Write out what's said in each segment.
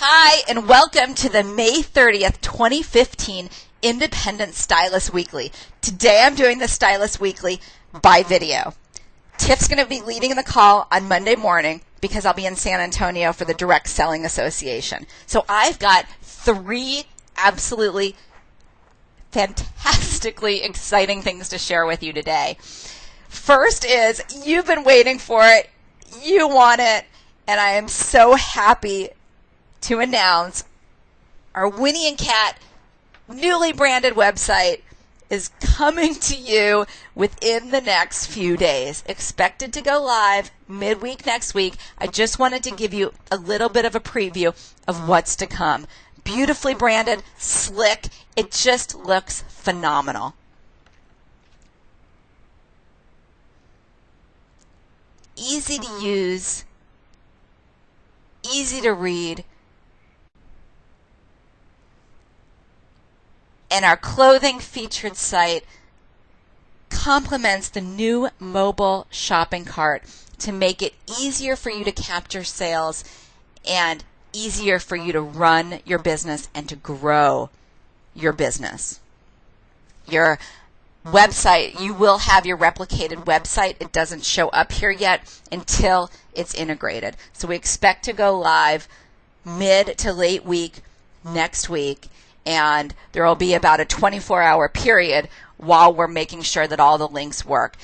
Hi, and welcome to the May 30th, 2015 Independent Stylist Weekly. Today I'm doing the Stylist Weekly by video. Tiff's going to be leading the call on Monday morning because I'll be in San Antonio for the Direct Selling Association. So I've got 3 absolutely fantastically exciting things to share with you today. First is, you've been waiting for it, you want it, and I am so happy to announce our Winnie and Cat newly branded website is coming to you within the next few days. Expected to go live midweek next week. I just wanted to give you a little bit of a preview of what's to come. Beautifully branded, slick. It just looks phenomenal. Easy to use, easy to read. And our clothing featured site complements the new mobile shopping cart to make it easier for you to capture sales and easier for you to run your business and to grow your business. Your website, you will have your replicated website. It doesn't show up here yet until it's integrated. So we expect to go live mid to late week next week. And there will be about a 24-hour period while we're making sure that all the links work.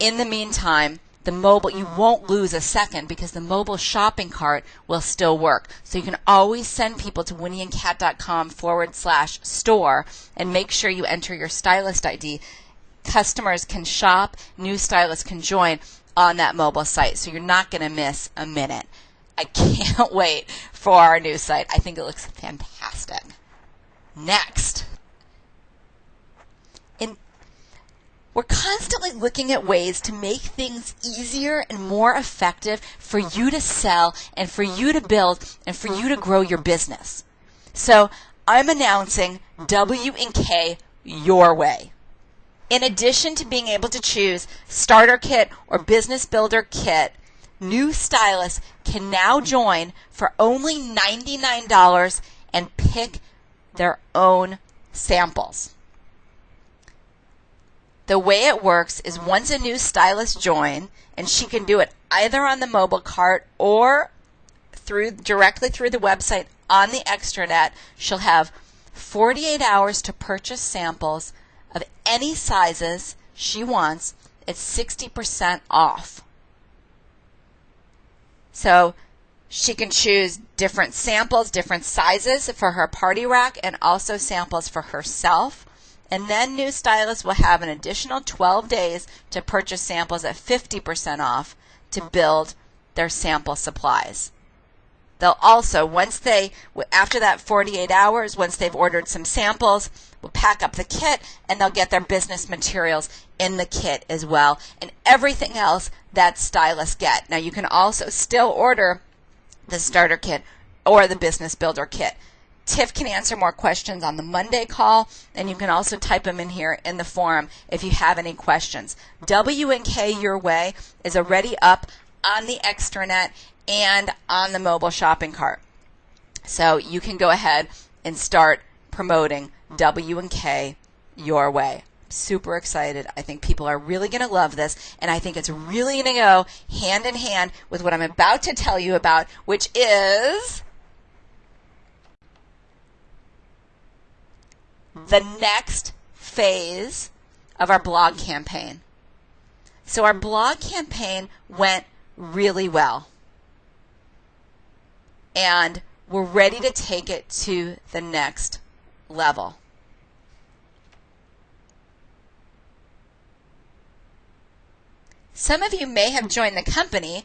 In the meantime, the mobile, you won't lose a second because the mobile shopping cart will still work. So you can always send people to winnieandcat.com/store and make sure you enter your stylist ID. Customers can shop, new stylists can join on that mobile site. So you're not going to miss a minute. I can't wait for our new site. I think it looks fantastic. Next, we're constantly looking at ways to make things easier and more effective for you to sell and for you to build and for you to grow your business. So I'm announcing W&K Your Way. In addition to being able to choose Starter Kit or Business Builder Kit, new stylists can now join for only $99 and pick their own samples. The way it works is once a new stylist joins, and she can do it either on the mobile cart or directly through the website on the extranet, she'll have 48 hours to purchase samples of any sizes she wants at 60% off. So she can choose different samples, different sizes for her party rack, and also samples for herself. And then new stylists will have an additional 12 days to purchase samples at 50% off to build their sample supplies. They'll also, after that 48 hours, once they've ordered some samples, will pack up the kit and they'll get their business materials in the kit as well, and everything else that stylists get. Now you can also still order the starter kit or the business builder kit. Tiff can answer more questions on the Monday call, and you can also type them in here in the forum if you have any questions. W&K Your Way is already up on the extranet and on the mobile shopping cart. So you can go ahead and start promoting W&K Your Way. Super excited. I think people are really going to love this, and I think it's really going to go hand in hand with what I'm about to tell you about, which is the next phase of our blog campaign. So our blog campaign went really well, and we're ready to take it to the next level. Some of you may have joined the company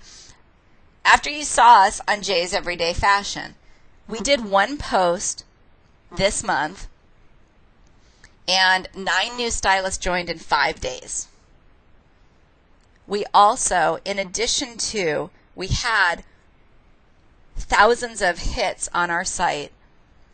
after you saw us on Jay's Everyday Fashion. We did one post this month, and 9 new stylists joined in 5 days. We also, in addition to, we had thousands of hits on our site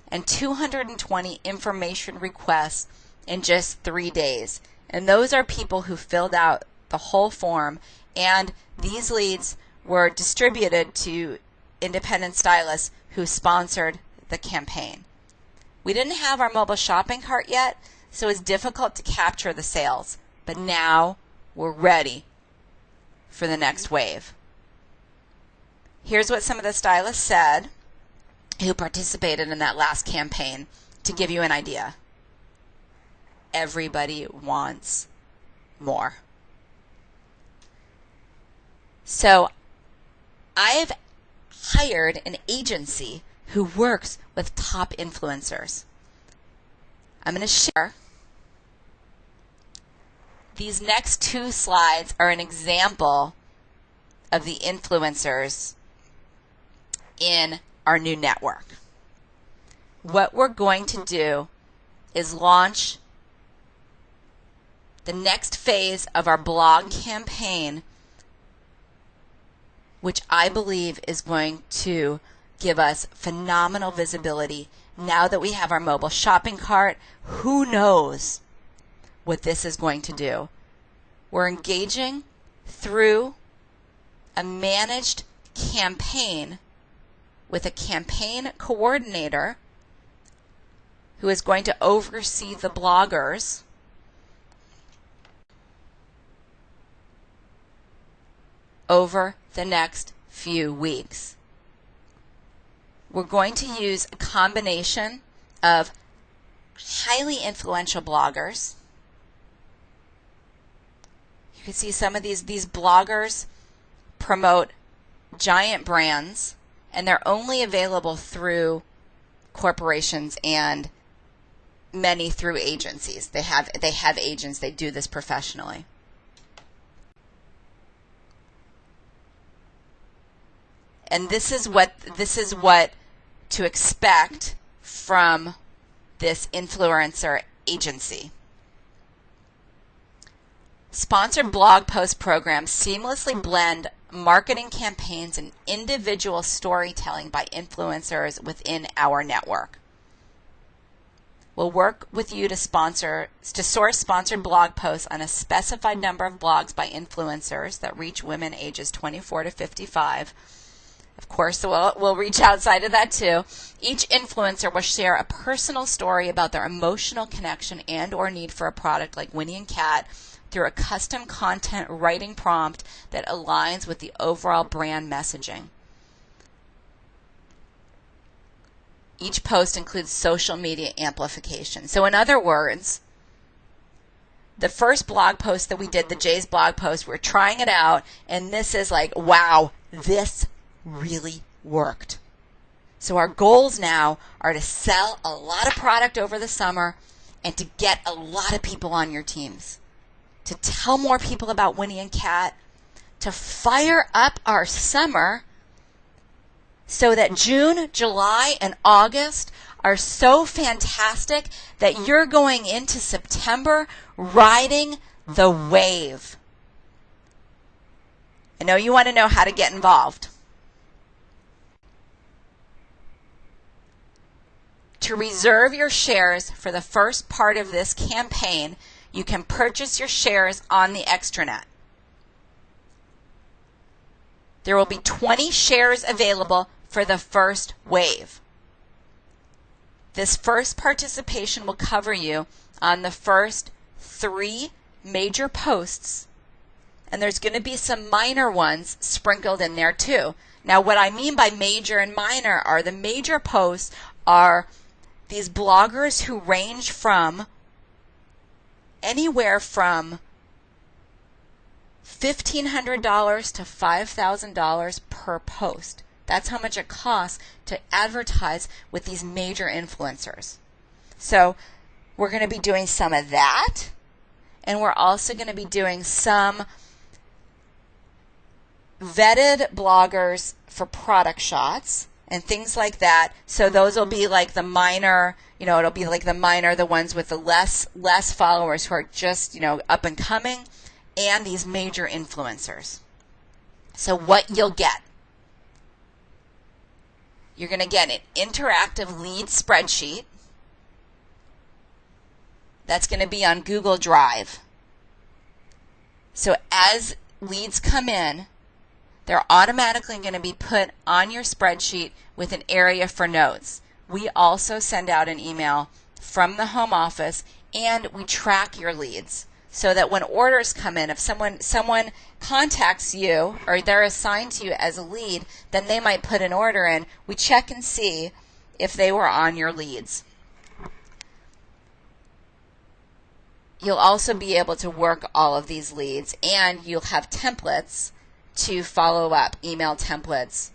and 220 information requests in just 3 days. And those are people who filled out the whole form, and these leads were distributed to independent stylists who sponsored the campaign. We didn't have our mobile shopping cart yet, so it's difficult to capture the sales. But now we're ready for the next wave. Here's what some of the stylists said who participated in that last campaign to give you an idea. Everybody wants more. So I've hired an agency who works with top influencers. I'm going to share. These next 2 slides are an example of the influencers in our new network. What we're going to do is launch the next phase of our blog campaign, which I believe is going to give us phenomenal visibility. Now that we have our mobile shopping cart, who knows what this is going to do? We're engaging through a managed campaign with a campaign coordinator who is going to oversee the bloggers over the next few weeks. We're going to use a combination of highly influential bloggers. You can see some of these bloggers promote giant brands, and they're only available through corporations and many through agencies. They have agents, they do this professionally. And this is what to expect from this influencer agency. Sponsored blog post programs seamlessly blend marketing campaigns and individual storytelling by influencers within our network. We'll work with you to source sponsored blog posts on a specified number of blogs by influencers that reach women ages 24 to 55. Of course, we'll reach outside of that too. Each influencer will share a personal story about their emotional connection and or need for a product like Winnie and Cat through a custom content writing prompt that aligns with the overall brand messaging. Each post includes social media amplification. So in other words, the first blog post that we did, the Jay's blog post, we're trying it out, and this is like, wow, this really worked. So our goals now are to sell a lot of product over the summer and to get a lot of people on your teams, to tell more people about Winnie and Cat, to fire up our summer so that June, July, and August are so fantastic that you're going into September riding the wave. I know you want to know how to get involved. To reserve your shares for the first part of this campaign, you can purchase your shares on the extranet. There will be 20 shares available for the first wave. This first participation will cover you on the first 3 major posts, and there's going to be some minor ones sprinkled in there too. Now, what I mean by major and minor are the major posts are these bloggers who range from anywhere from $1,500 to $5,000 per post. That's how much it costs to advertise with these major influencers. So we're going to be doing some of that, and we're also going to be doing some vetted bloggers for product shots and things like that. So those will be like the minor, it'll be like the minor, the ones with the less followers who are just, up and coming, and these major influencers. So what you'll get, you're going to get an interactive lead spreadsheet that's going to be on Google Drive. So as leads come in, they're automatically going to be put on your spreadsheet with an area for notes. We also send out an email from the home office, and we track your leads so that when orders come in, if someone contacts you or they're assigned to you as a lead, then they might put an order in. We check and see if they were on your leads. You'll also be able to work all of these leads, and you'll have templates to follow up, email templates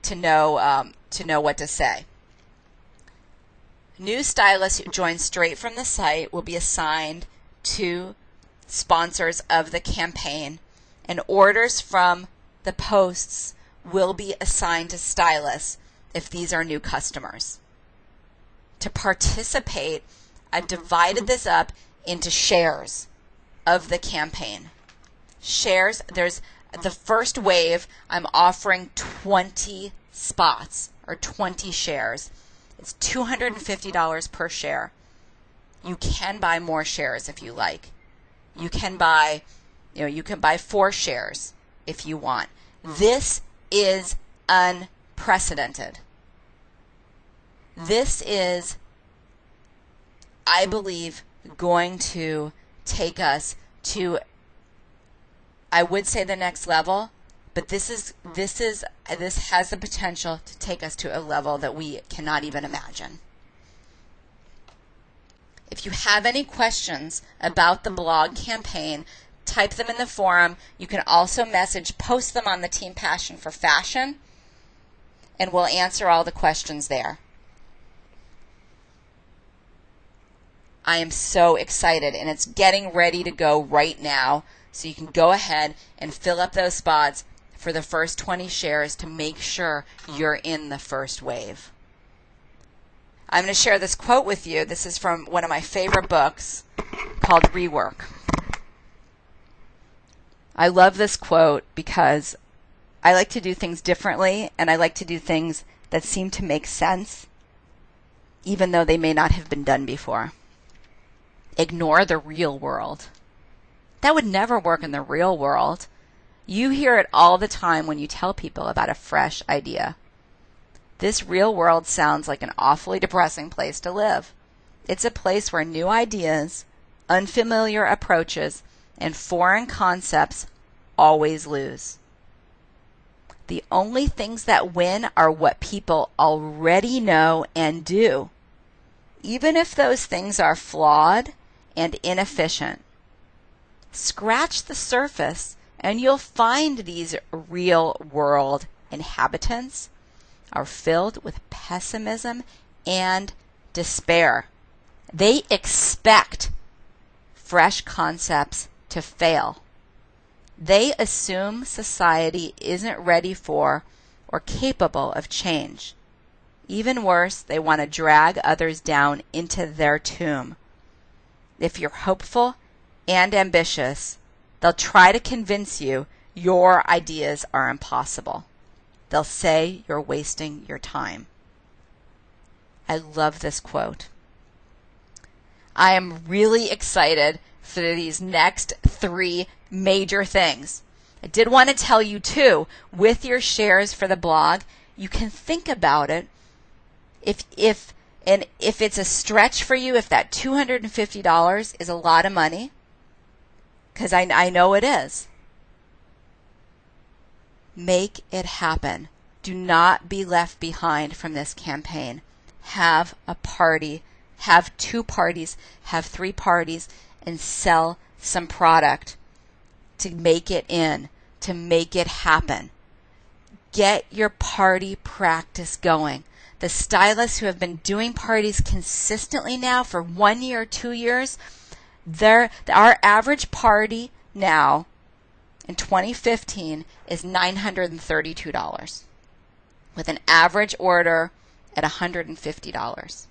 to know what to say. New stylists who join straight from the site will be assigned to sponsors of the campaign, and orders from the posts will be assigned to stylists if these are new customers. To participate, I've divided this up into shares of the campaign. Shares, there's the first wave, I'm offering 20 spots or 20 shares. It's $250 per share. You can buy more shares if you like. You can buy 4 shares if you want. This is unprecedented. This is, I believe, going to take us to, I would say, the next level, but this has the potential to take us to a level that we cannot even imagine. If you have any questions about the blog campaign, type them in the forum. You can also post them on the Team Passion for Fashion, and we'll answer all the questions there. I am so excited, and it's getting ready to go right now, so you can go ahead and fill up those spots for the first 20 shares to make sure you're in the first wave. I'm going to share this quote with you. This is from one of my favorite books called Rework. I love this quote because I like to do things differently, and I like to do things that seem to make sense, even though they may not have been done before. Ignore the real world. That would never work in the real world. You hear it all the time when you tell people about a fresh idea. This real world sounds like an awfully depressing place to live. It's a place where new ideas, unfamiliar approaches, and foreign concepts always lose. The only things that win are what people already know and do, even if those things are flawed and inefficient. Scratch the surface and you'll find these real world inhabitants are filled with pessimism and despair. They expect fresh concepts to fail. They assume society isn't ready for or capable of change. Even worse, they want to drag others down into their tomb. If you're hopeful and ambitious, they'll try to convince you your ideas are impossible. They'll say you're wasting your time. I love this quote. I am really excited for these next 3 major things. I did want to tell you too, with your shares for the blog, you can think about it. If it's a stretch for you, if that $250 is a lot of money, because I know it is, make it happen. Do not be left behind from this campaign. Have a party, have 2 parties, have 3 parties, and sell some product to make it in, to make it happen. Get your party practice going. The stylists who have been doing parties consistently now for 1 year, 2 years, our average party now in 2015 is $932 with an average order at $150.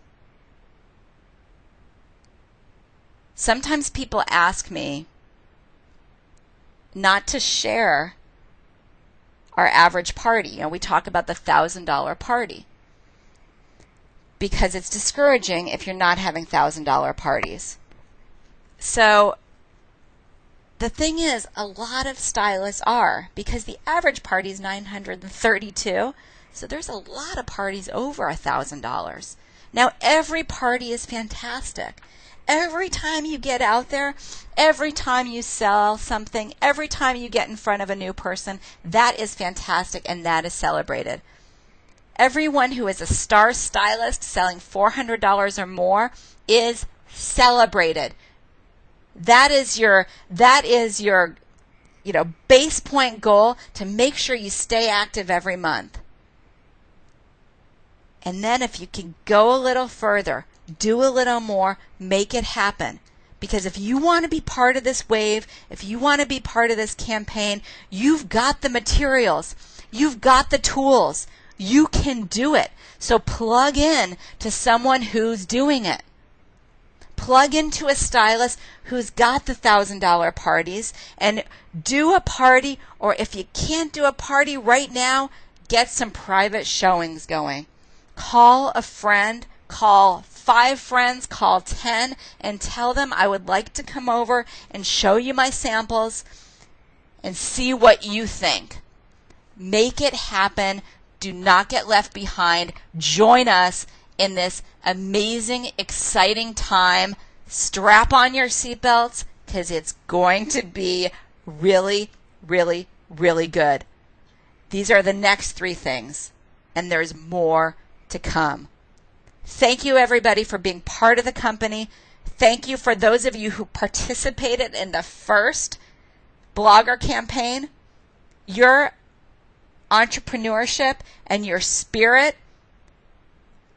Sometimes people ask me not to share our average party. We talk about the $1,000 party because it's discouraging if you're not having $1,000 parties. So the thing is, a lot of stylists are, because the average party is $932, so there's a lot of parties over $1,000. Now, every party is fantastic. Every time you get out there, every time you sell something, every time you get in front of a new person, that is fantastic and that is celebrated. Everyone who is a star stylist selling $400 or more is celebrated. That is your base point goal, to make sure you stay active every month. And then if you can go a little further, do a little more, make it happen. Because if you want to be part of this wave, if you want to be part of this campaign, you've got the materials, you've got the tools, you can do it. So plug in to someone who's doing it. Plug into a stylist who's got the $1,000 parties and do a party, or if you can't do a party right now, get some private showings going. Call a friend, call 5 friends, call 10, and tell them, I would like to come over and show you my samples and see what you think. Make it happen. Do not get left behind. Join us in this amazing, exciting time. Strap on your seatbelts, because it's going to be really, really, really good. These are the next 3 things, and there's more to come. Thank you, everybody, for being part of the company. Thank you for those of you who participated in the first blogger campaign. Your entrepreneurship and your spirit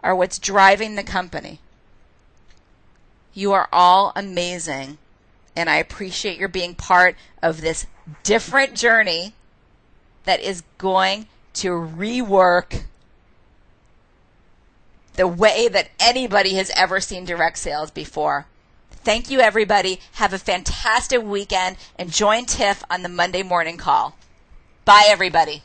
are what's driving the company. You are all amazing, and I appreciate your being part of this different journey that is going to rework the way that anybody has ever seen direct sales before. Thank you, everybody. Have a fantastic weekend, and join Tiff on the Monday morning call. Bye, everybody.